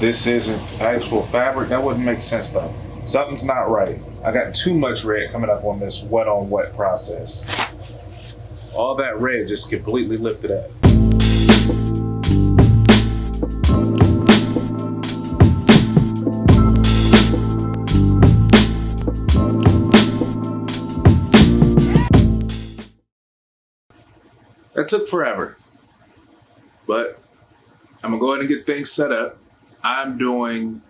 This isn't actual fabric. That wouldn't make sense though. Something's not right. I got too much red coming up on this wet on wet process. All that red just completely lifted up. That took forever, but I'm gonna go ahead and get things set up. I'm doing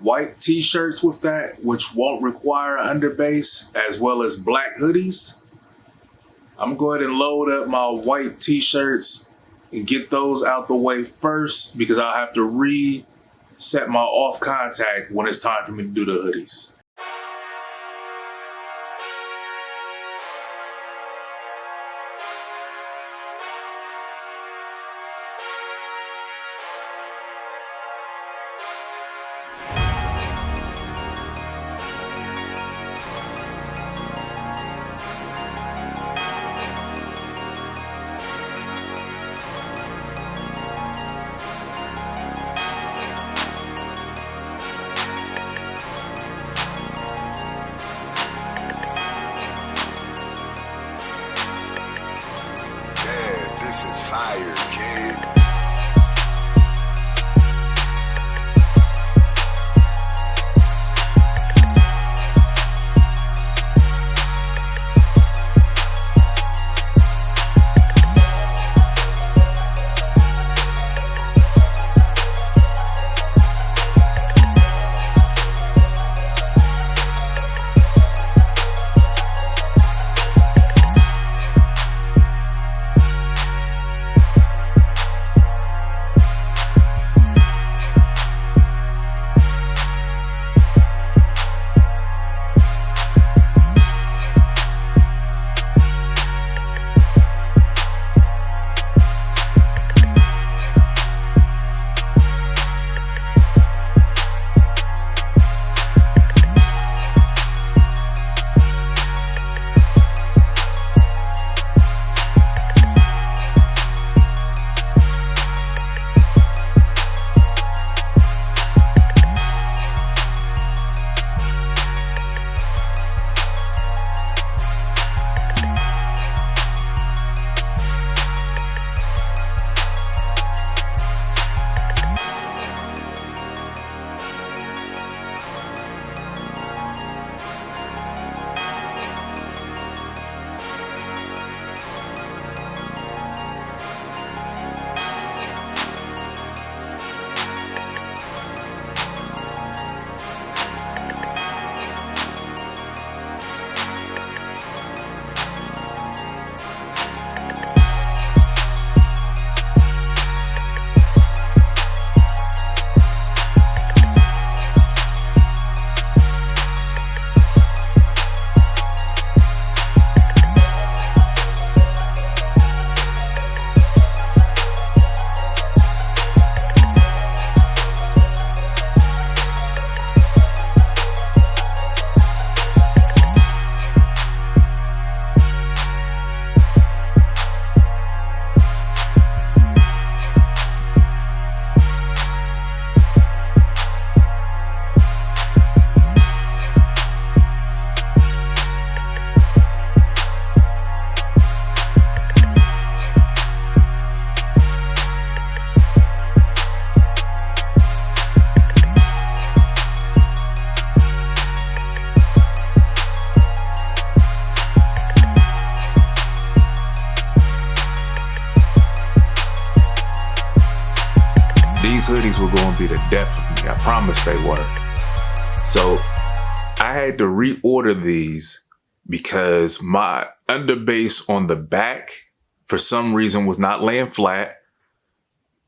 white t-shirts with that, which won't require an underbase, as well as black hoodies. I'm gonna go ahead and load up my white t-shirts and get those out the way first, because I'll have to reset my off contact when it's time for me to do the hoodies. This is fire, kid. These hoodies were going to be the death of me. I promise they were. So I had to reorder these because my underbase on the back, for some reason, was not laying flat.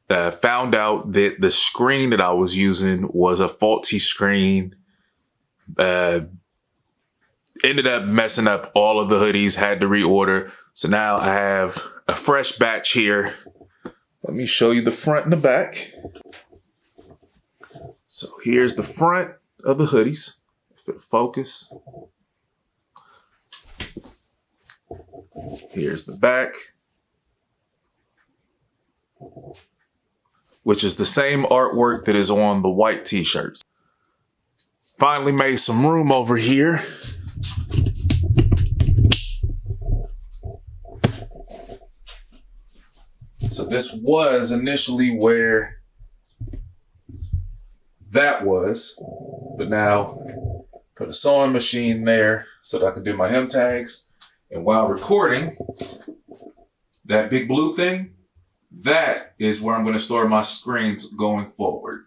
Found out that the screen that I was using was a faulty screen. Ended up messing up all of the hoodies, had to reorder. So now I have a fresh batch here. Let me show you the front and the back. So here's the front of the hoodies. If it focus. Here's the back. which is the same artwork that is on the white t-shirts. Finally made some room over here. So this was initially where that was, but now put a sewing machine there so that I can do my hem tags. And while recording, that big blue thing, that is where I'm going to store my screens going forward.